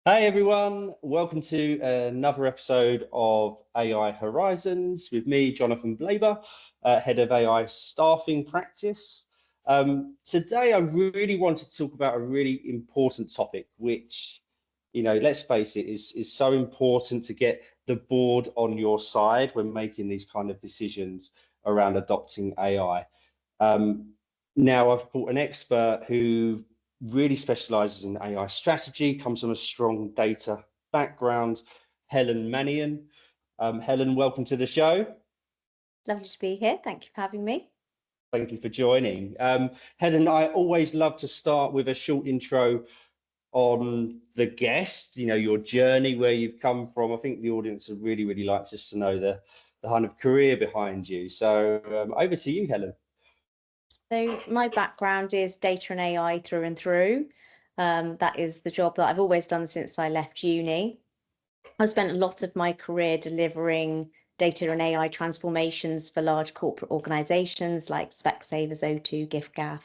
Hey everyone, welcome to another episode of AI Horizons with me, Jonathan Blaber, Head of AI Staffing Practice. Today I really wanted to talk about a really important topic, which, let's face it, is so important to get the board on your side when making these kind of decisions around adopting AI. Now I've brought an expert who really specializes in AI strategy, comes from a strong data background, Helen Mannion. Helen, welcome to the show. Lovely to be here. Thank you for having me. Thank you for joining. Helen, I always love to start with a short intro on the guest, your journey, where you've come from. I think the audience would really like just to know the kind of career behind you. So over to you, Helen. So my background is data and AI through and through. That is the job that I've always done since I left uni. I've spent a lot of my career delivering data and AI transformations for large corporate organizations like Specsavers, O2, giffgaff.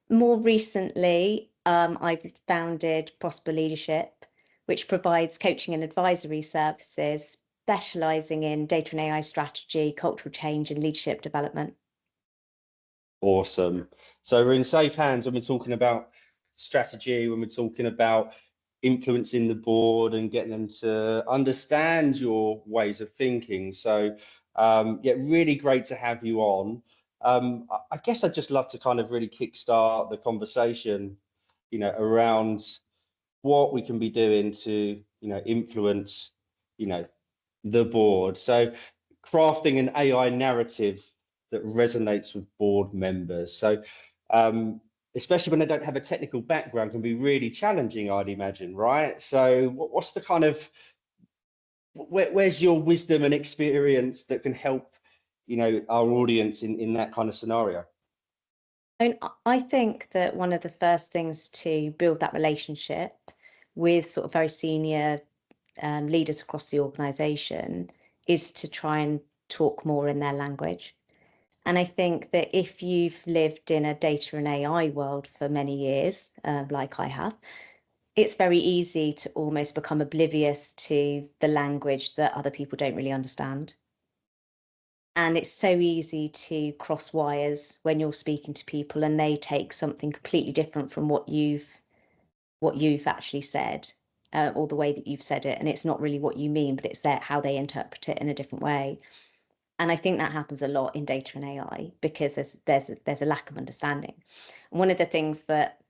More recently, I've founded Prosper Leadership, which provides coaching and advisory services, specializing in data and AI strategy, cultural change, and leadership development. Awesome. So we're in safe hands when we're talking about strategy, when we're talking about influencing the board and getting them to understand your ways of thinking. So yeah, really great to have you on. I guess I'd just love to kind of really kickstart the conversation, around what we can be doing to, influence, the board. So crafting an AI narrative that resonates with board members. So especially when they don't have a technical background, can be really challenging, I'd imagine, right? So what's the kind of, where's your wisdom and experience that can help, our audience in that kind of scenario? I think that one of the first things to build that relationship with sort of very senior leaders across the organisation is to try and talk more in their language. And I think that if you've lived in a data and AI world for many years, like I have, it's very easy to almost become oblivious to the language that other people don't really understand. And it's so easy to cross wires when you're speaking to people and they take something completely different from what you've actually said, or the way that you've said it. And it's not really what you mean, but it's how they interpret it in a different way. And I think that happens a lot in data and AI because there's a lack of understanding. And one of the things that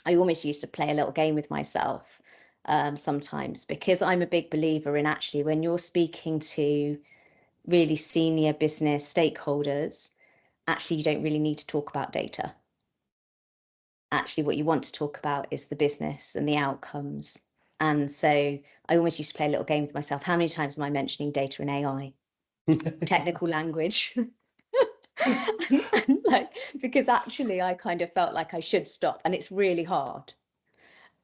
I almost used to play a little game with myself sometimes, because I'm a big believer in actually when you're speaking to really senior business stakeholders, actually you don't really need to talk about data. Actually, what you want to talk about is the business and the outcomes. And so I almost used to play a little game with myself. How many times am I mentioning data and AI? Technical language. and because actually I kind of felt like I should stop, and it's really hard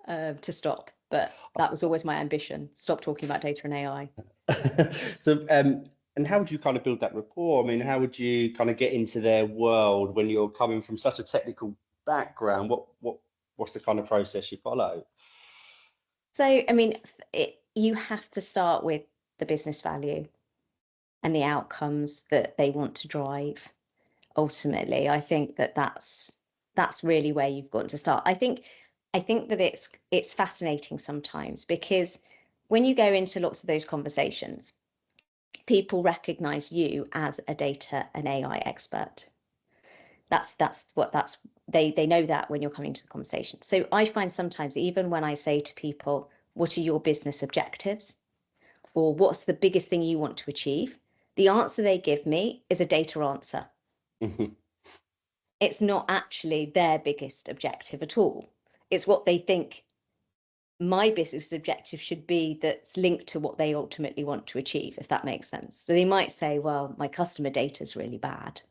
to stop, but that was always my ambition: stop talking about data and AI. So and how would you kind of build that rapport? I mean, how would you kind of get into their world when you're coming from such a technical background? What's the kind of process you follow? So I mean, you have to start with the business value and the outcomes that they want to drive. Ultimately, I think that that's really where you've got to start. I think that it's fascinating sometimes because when you go into lots of those conversations, people recognize you as a data and AI expert. They know that when you're coming to the conversation. So I find sometimes, even when I say to people, what are your business objectives? Or what's the biggest thing you want to achieve? The answer they give me is a data answer. It's not actually their biggest objective at all. It's what they think my business objective should be that's linked to what they ultimately want to achieve, if that makes sense. So they might say, well, my customer data is really bad,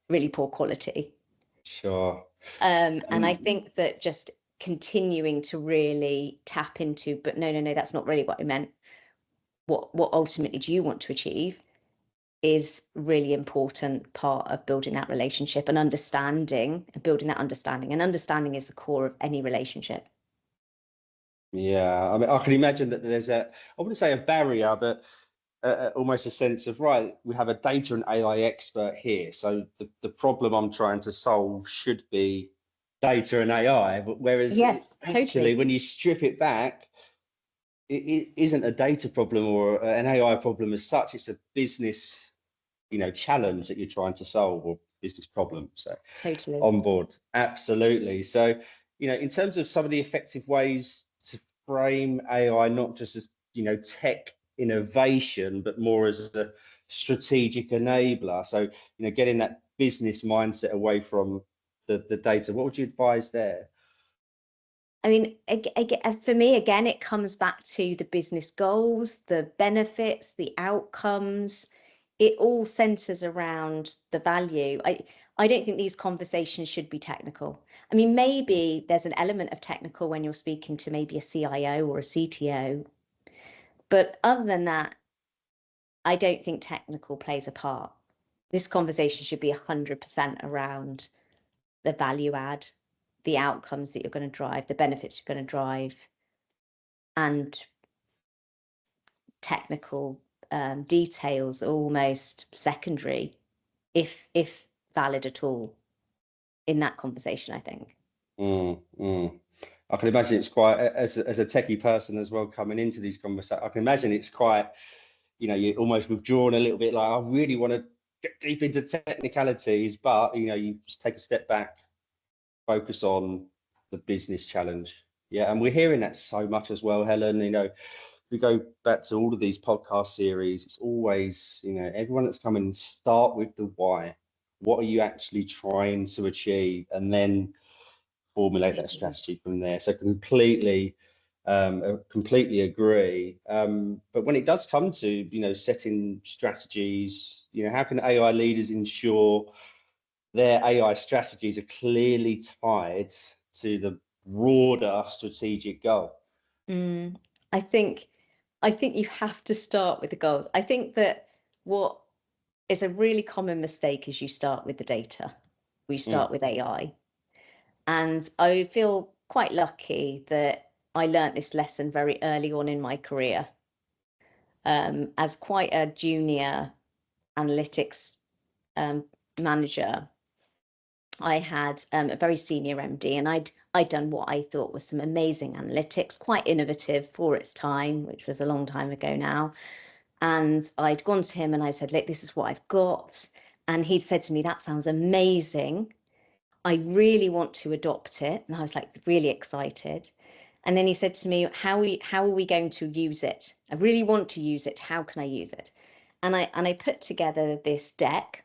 really poor quality. Sure. And I think that just continuing to really tap into, but no, that's not really what I meant. What ultimately do you want to achieve is really important part of building that relationship and building that understanding. And understanding is the core of any relationship. Yeah, I mean, I can imagine that there's a, I wouldn't say a barrier, but almost a sense of, right, we have a data and AI expert here. So the problem I'm trying to solve should be data and AI. But whereas Yes, actually, totally. when you strip it back, it isn't a data problem or an AI problem as such. It's a business, challenge that you're trying to solve, or business problem. So Totally. on board, absolutely. So, in terms of some of the effective ways to frame AI, not just as, tech innovation, but more as a strategic enabler. So, getting that business mindset away from the data. What would you advise there? I mean, for me, again, it comes back to the business goals, the benefits, the outcomes. It all centers around the value. I don't think these conversations should be technical. I mean, maybe there's an element of technical when you're speaking to maybe a CIO or a CTO, but other than that, I don't think technical plays a part. This conversation should be 100% around the value add, the outcomes that you're going to drive, the benefits you're going to drive, and technical details are almost secondary, if valid at all, in that conversation, I think. Mm, mm. I can imagine it's quite, as a techie person as well, coming into these conversations, I can imagine it's quite, you're almost withdrawn a little bit, like, I really want to get deep into technicalities, but, you just take a step back, focus on the business challenge. Yeah, and we're hearing that so much as well, Helen. If we go back to all of these podcast series, it's always, everyone that's coming, start with the why. What are you actually trying to achieve? And then formulate that Totally. strategy from there. So completely agree. But when it does come to, setting strategies, how can AI leaders ensure their AI strategies are clearly tied to the broader strategic goal? I think you have to start with the goals. I think that what is a really common mistake is you start with the data. We Mm, start with AI. And I feel quite lucky that I learnt this lesson very early on in my career. As quite a junior analytics um, manager, I had a very senior MD, and I'd done what I thought was some amazing analytics, quite innovative for its time, which was a long time ago now. And I'd gone to him and I said, look, this is what I've got. And he said to me, that sounds amazing. I really want to adopt it. And I was like really excited. And then he said to me, how are we going to use it? I really want to use it. How can I use it? And I put together this deck,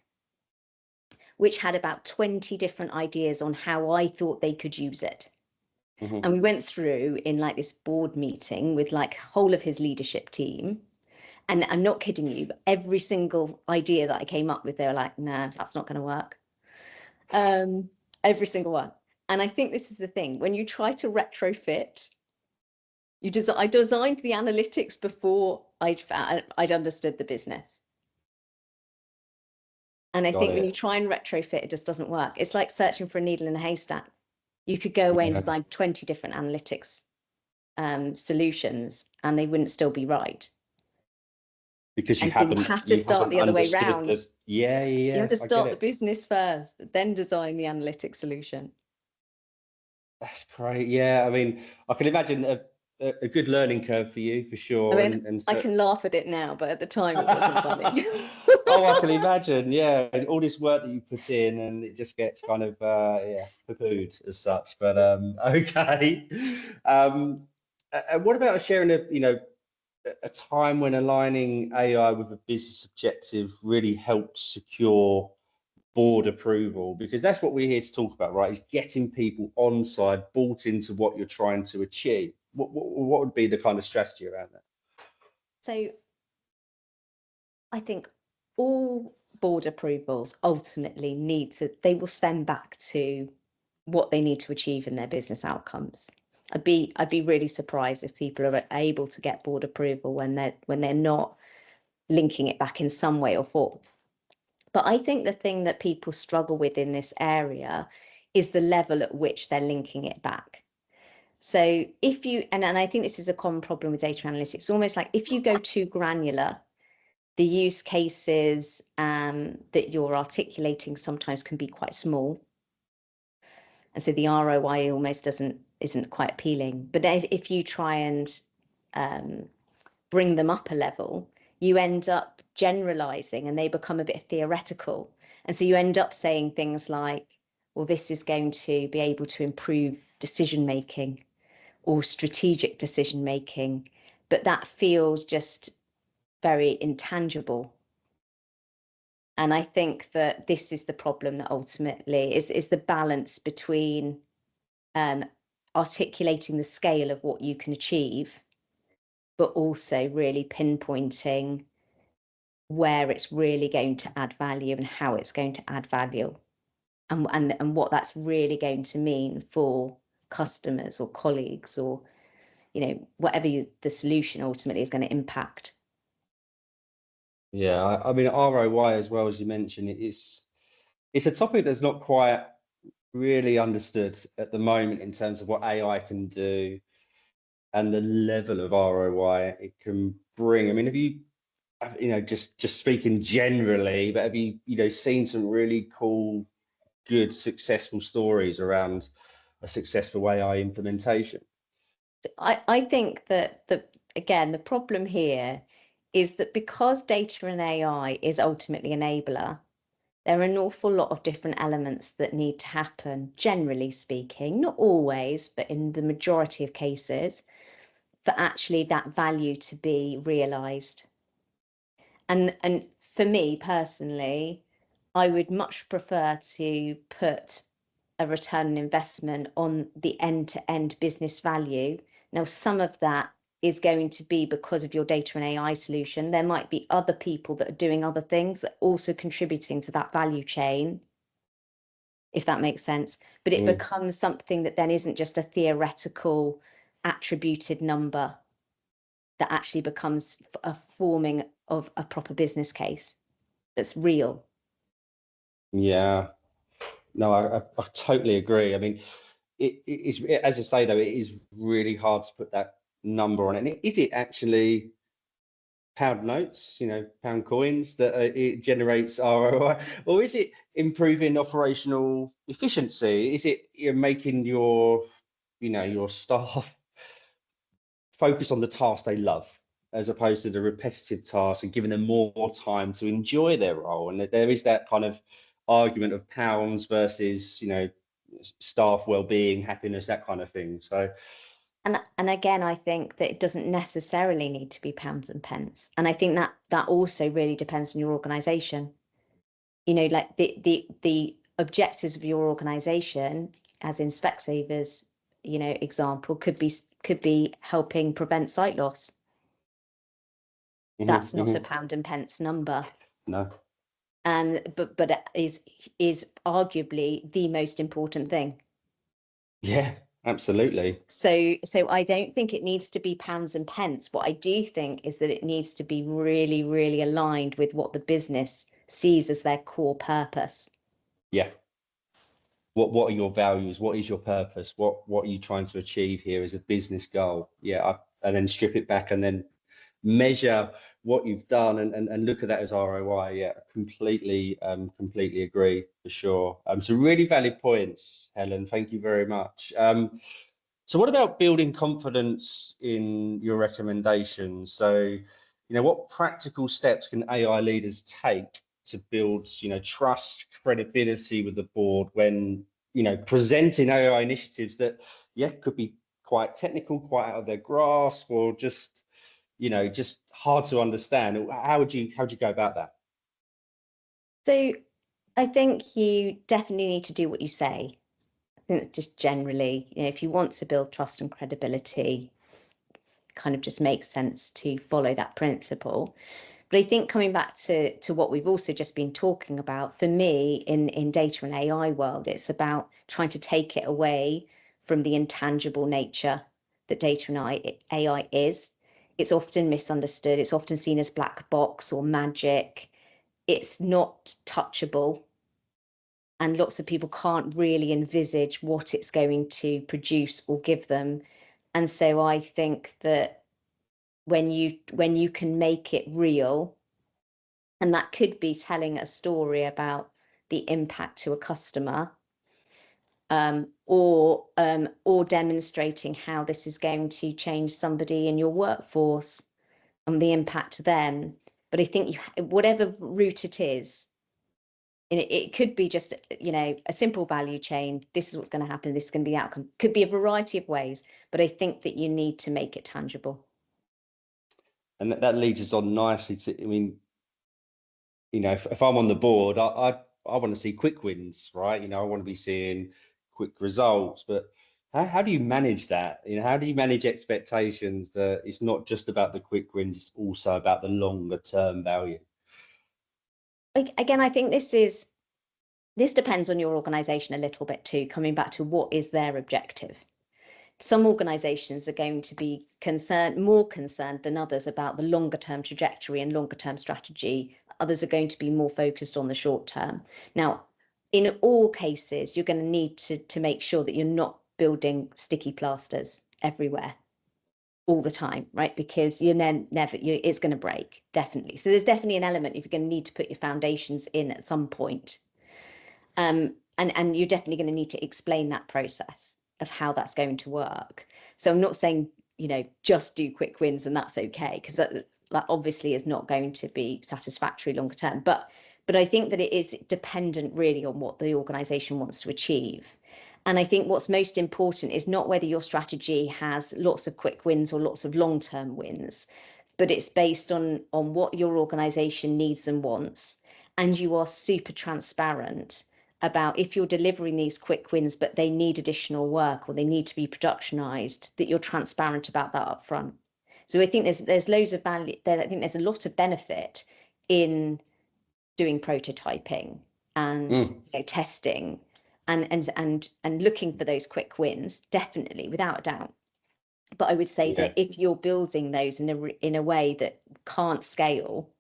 which had about 20 different ideas on how I thought they could use it. mhm. And we went through in like this board meeting with like whole of his leadership team. And I'm not kidding you, but every single idea that I came up with, they were like, no, that's not going to work. Every single one. And I think this is the thing, when you try to retrofit, I designed the analytics before I'd understood the business. And I Got think when you it. try and retrofit, it just doesn't work. It's like searching for a needle in a haystack. You could go away and Yeah, design 20 different analytics solutions, and they wouldn't still be right. because you And so you haven't have to you start haven't the other way understood round. the, yeah, yeah, You have yeah, to I get start the it. business first, then design the analytics solution. That's great. Yeah, I mean, I can imagine a good learning curve for you for I sure, mean, and I for can laugh at it now, but at the time it wasn't funny. oh, I can imagine. Yeah, and all this work that you put in, and it just gets kind of yeah, poo-pooed as such. But okay. And what about sharing a time when aligning AI with a business objective really helped secure board approval? Because that's what we're here to talk about, right? Is getting people on side, bought into what you're trying to achieve. What would be the kind of strategy around that? So I think all board approvals ultimately they will send back to what they need to achieve in their business outcomes. I'd be really surprised if people are able to get board approval when they're not linking it back in some way or form. But I think the thing that people struggle with in this area is the level at which they're linking it back. So if you, and I think this is a common problem with data analytics, almost like if you go too granular, the use cases that you're articulating sometimes can be quite small. And so the ROI almost isn't quite appealing. But if you try and bring them up a level, you end up generalizing and they become a bit theoretical. And so you end up saying things like, well, this is going to be able to improve decision making or strategic decision making, but that feels just very intangible. And I think that this is the problem that ultimately is the balance between articulating the scale of what you can achieve, but also really pinpointing where it's really going to add value and how it's going to add value, and what that's really going to mean for customers or colleagues, or whatever the solution ultimately is going to impact. Yeah, I mean ROI as well, as you mentioned, it's a topic that's not quite really understood at the moment in terms of what AI can do and the level of ROI it can bring. I mean, have you just speaking generally, but have you seen some really cool, good, successful stories around a successful AI implementation? I think that the problem here is that because data and AI is ultimately enabler, there are an awful lot of different elements that need to happen, generally speaking, not always, but in the majority of cases, for actually that value to be realised. And for me personally, I would much prefer to put a return on investment on the end-to-end business value. Now, some of that is going to be because of your data and AI solution. There might be other people that are doing other things that are also contributing to that value chain, if that makes sense. But it becomes something that then isn't just a theoretical attributed number, that actually becomes a forming of a proper business case that's real. Yeah, no, I totally agree. I mean, it is, as I say though, it is really hard to put that number on it. And is it actually pound notes, pound coins that it generates ROI, or is it improving operational efficiency? Is it making your staff focus on the task they love as opposed to the repetitive task, and giving them more time to enjoy their role? And there is that kind of argument of pounds versus staff well-being, happiness, that kind of thing. So and again, I think that it doesn't necessarily need to be pounds and pence, and I think that also really depends on your organization. Like the objectives of your organization, as in Specsavers example, could be helping prevent sight loss. That's not a pound and pence number. No. But it is arguably the most important thing. Yeah, absolutely. So I don't think it needs to be pounds and pence. What I do think is that it needs to be really, really aligned with what the business sees as their core purpose. Yeah. What are your values? What is your purpose? What are you trying to achieve here as a business goal? Yeah, and then strip it back and then measure what you've done and look at that as ROI. Yeah, completely agree, for sure. So really valid points, Helen. Thank you very much. So what about building confidence in your recommendations? So, what practical steps can AI leaders take to build, trust, credibility with the board when, presenting AI initiatives that, could be quite technical, quite out of their grasp, or just hard to understand? How would you go about that? So I think you definitely need to do what you say. I think just generally, if you want to build trust and credibility, kind of just makes sense to follow that principle. But I think coming back to what we've also just been talking about, for me in data and AI world, it's about trying to take it away from the intangible nature that data and AI is. It's often misunderstood. It's often seen as black box or magic. It's not touchable. and lots of people can't really envisage what it's going to produce or give them. And so I think that when you can make it real, and that could be telling a story about the impact to a customer, or demonstrating how this is going to change somebody in your workforce and the impact to them. But I think whatever route it is, it could be just, a simple value chain. This is what's going to happen. This is going to be the outcome. Could be a variety of ways, but I think that you need to make it tangible. And that leads us on nicely to, I mean, if I'm on the board, I want to see quick wins, right? I want to be seeing quick results, but how do you manage that? How do you manage expectations that it's not just about the quick wins, it's also about the longer term value? Again, I think this depends on your organization a little bit too, coming back to what is their objective. Some organizations are going to be more concerned than others about the longer term trajectory and longer term strategy. Others are going to be more focused on the short term. Now, in all cases, you're going to need to make sure that you're not building sticky plasters everywhere all the time, right? Because it's going to break, definitely. So there's definitely an element if you're going to need to put your foundations in at some point. And you're definitely going to need to explain that process of how that's going to work. So I'm not saying, just do quick wins and that's okay, because that obviously is not going to be satisfactory longer term. But I think that it is dependent really on what the organization wants to achieve. And I think what's most important is not whether your strategy has lots of quick wins or lots of long-term wins, but it's based on what your organization needs and wants. And you are super transparent about if you're delivering these quick wins, but they need additional work or they need to be productionized, that you're transparent about that up front. So I think there's loads of value there. I think there's a lot of benefit in doing prototyping and testing and looking for those quick wins, definitely, without a doubt. But I would say that if you're building those in a way that can't scale,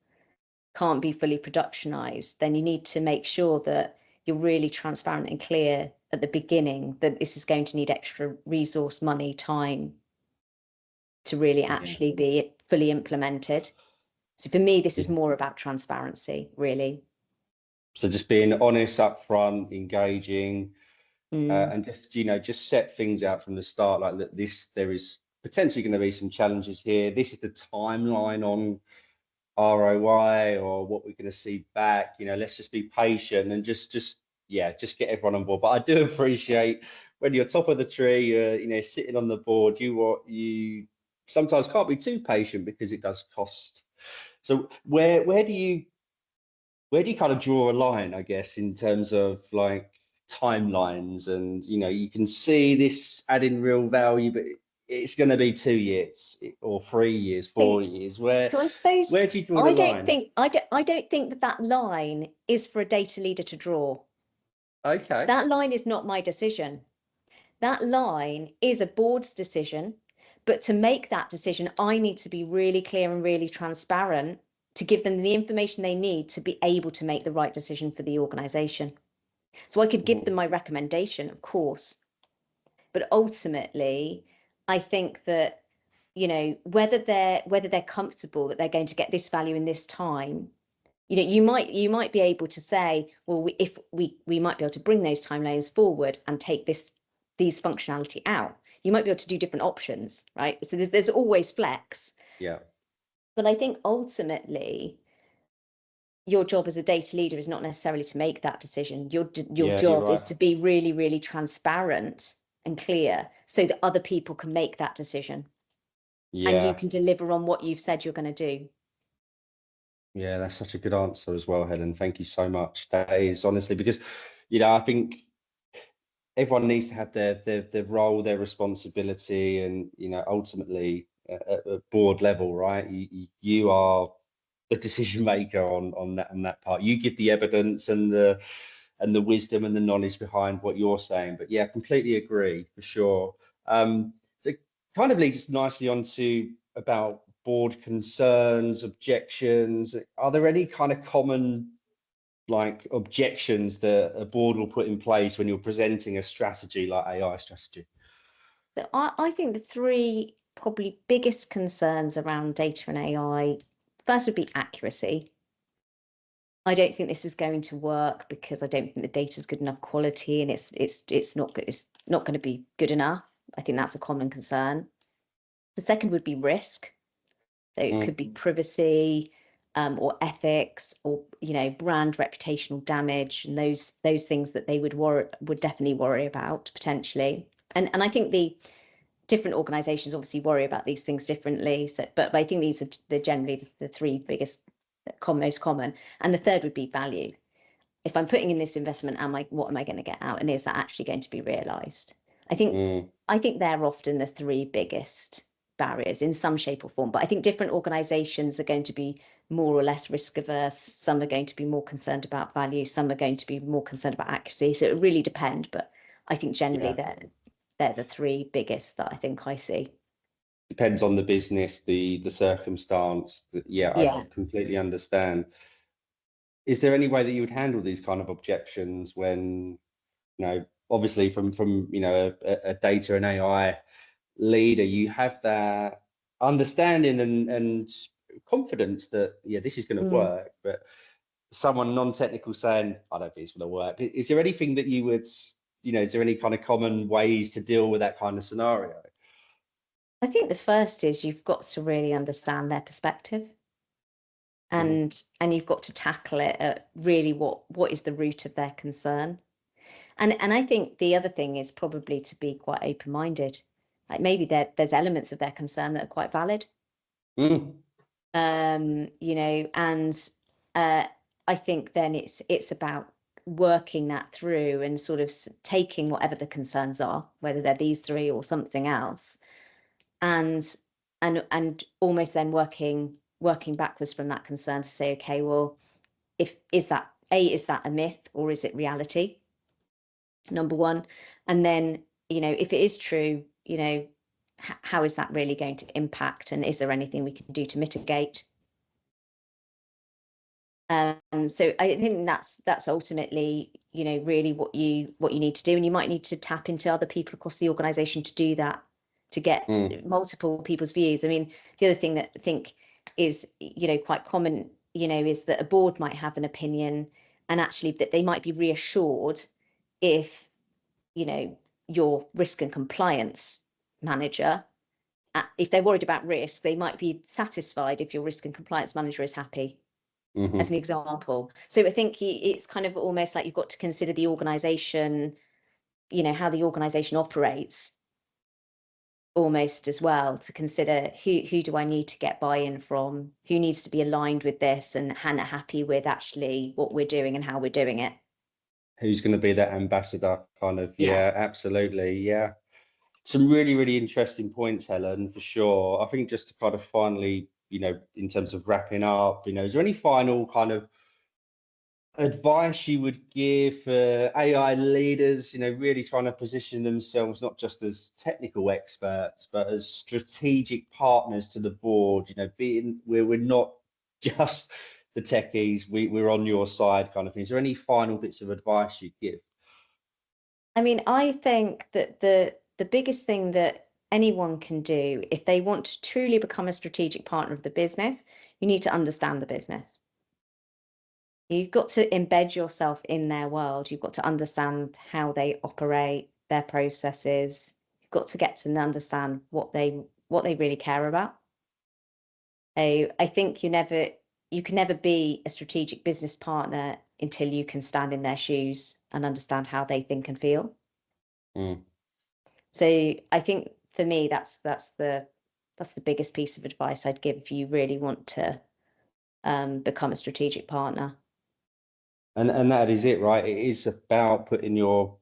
can't be fully productionized, then you need to make sure that you're really transparent and clear at the beginning that this is going to need extra resource, money, time to really actually be fully implemented. So for me, this is more about transparency, really. So just being honest up front, engaging, and just set things out from the start, like that there is potentially going to be some challenges here. This is the timeline on ROI or what we're going to see back. Let's just be patient and just get everyone on board. But I do appreciate when you're top of the tree, you're sitting on the board, you sometimes can't be too patient because it does cost. So where do you kind of draw a line, I guess, in terms of like timelines? And you can see this adding real value, but it's going to be 2 years or 3 years, 4 years. So I suppose where do you draw the line? I don't think that line is for a data leader to draw. Okay. That line is not my decision. That line is a board's decision. But to make that decision, I need to be really clear and really transparent to give them the information they need to be able to make the right decision for the organization. So I could give them my recommendation, of course, but ultimately, I think that, whether they're comfortable that they're going to get this value in this time, you might be able to say, well, if we might be able to bring those timelines forward and take these functionality out. You might be able to do different options, right? So there's always flex. Yeah. But I think ultimately, your job as a data leader is not necessarily to make that decision. Your job is to be really, really transparent and clear so that other people can make that decision. Yeah. And you can deliver on what you've said you're going to do. Yeah, that's such a good answer as well, Helen. Thank you so much. That is honestly because, I think everyone needs to have their role, their responsibility, and ultimately at board level, right? You are the decision maker on that part. You give the evidence and the wisdom and the knowledge behind what you're saying. But yeah, completely agree for sure. So it kind of leads us nicely onto about board concerns, objections. Are there any kind of common like objections that a board will put in place when you're presenting a strategy like AI strategy? So I think the three probably biggest concerns around data and AI, first would be accuracy. I don't think this is going to work because I don't think the data is good enough quality, and it's not good. It's not going to be good enough. I think that's a common concern. The second would be risk. So it could be privacy, or ethics, or brand reputational damage, and those things that they would definitely worry about potentially. And I think the different organisations obviously worry about these things differently. So, but I think these are generally the three biggest, most common. And the third would be value. If I'm putting in this investment, what am I going to get out, and is that actually going to be realised? I think they're often the three biggest barriers in some shape or form. But I think different organisations are going to be more or less risk averse. Some are going to be more concerned about value. Some are going to be more concerned about accuracy. So it really depends. But I think generally they're the three biggest that I think I see. Depends on the business, the circumstance. I completely understand. Is there any way that you would handle these kind of objections when, obviously from a data and AI leader, you have that understanding and confidence that this is going to work, but someone non-technical saying, I don't think it's going to work. Is there anything that you would, is there any kind of common ways to deal with that kind of scenario? I think the first is you've got to really understand their perspective, and you've got to tackle it at really what is the root of their concern. And I think the other thing is probably to be quite open-minded. Like maybe there's elements of their concern that are quite valid. And I think then it's about working that through and sort of taking whatever the concerns are, whether they're these three or something else, and almost then working backwards from that concern to say, okay, well, is that a myth or is it reality? Number one. And then, if it is true, how is that really going to impact, and is there anything we can do to mitigate? So I think that's ultimately, really what you need to do, and you might need to tap into other people across the organisation to do that, to get multiple people's views. I mean, the other thing that I think is, quite common, is that a board might have an opinion, and actually that they might be reassured if, your risk and compliance manager, if they're worried about risk, they might be satisfied if your risk and compliance manager is happy, as an example. So I think it's kind of almost like you've got to consider the organisation, how the organisation operates almost as well, to consider who do I need to get buy-in from, who needs to be aligned with this and happy with actually what we're doing and how we're doing it. Who's going to be that ambassador kind of? Yeah, absolutely. Yeah. Some really, really interesting points, Helen, for sure. I think just to kind of finally, in terms of wrapping up, is there any final kind of advice you would give AI leaders, really trying to position themselves not just as technical experts, but as strategic partners to the board, being we're not just the techies, we're on your side kind of thing. Is there any final bits of advice you'd give? I mean, I think that the biggest thing that anyone can do if they want to truly become a strategic partner of the business, you need to understand the business. You've got to embed yourself in their world. You've got to understand how they operate, their processes. You've got to get to understand what they really care about. So I think you can never be a strategic business partner until you can stand in their shoes and understand how they think and feel. So I think for me, that's the biggest piece of advice I'd give if you really want to become a strategic partner. And that is it, right? It is about putting your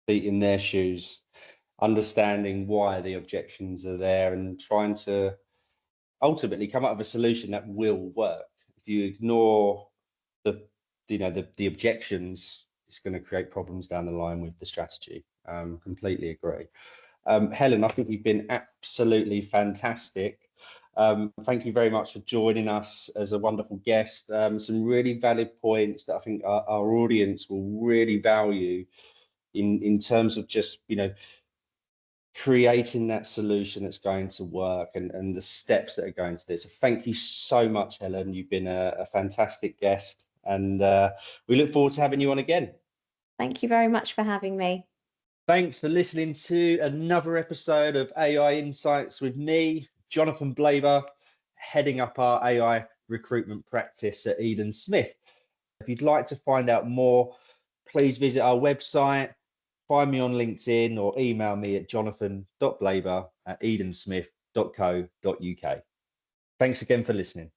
feet in their shoes, understanding why the objections are there, and trying to ultimately come up with a solution that will work. If you ignore the objections, it's going to create problems down the line with the strategy. Completely agree. Helen, I think you've been absolutely fantastic. Thank you very much for joining us as a wonderful guest. Some really valid points that I think our audience will really value in terms of just, creating that solution that's going to work and the steps that are going to do. So thank you so much, Helen. You've been a fantastic guest, and we look forward to having you on again. Thank you very much for having me. Thanks for listening to another episode of AI Insights with me, Jonathan Blaber, heading up our AI recruitment practice at Eden Smith. If you'd like to find out more, please visit our website, find me on LinkedIn, or email me at jonathan.blaber@edensmith.co.uk. Thanks again for listening.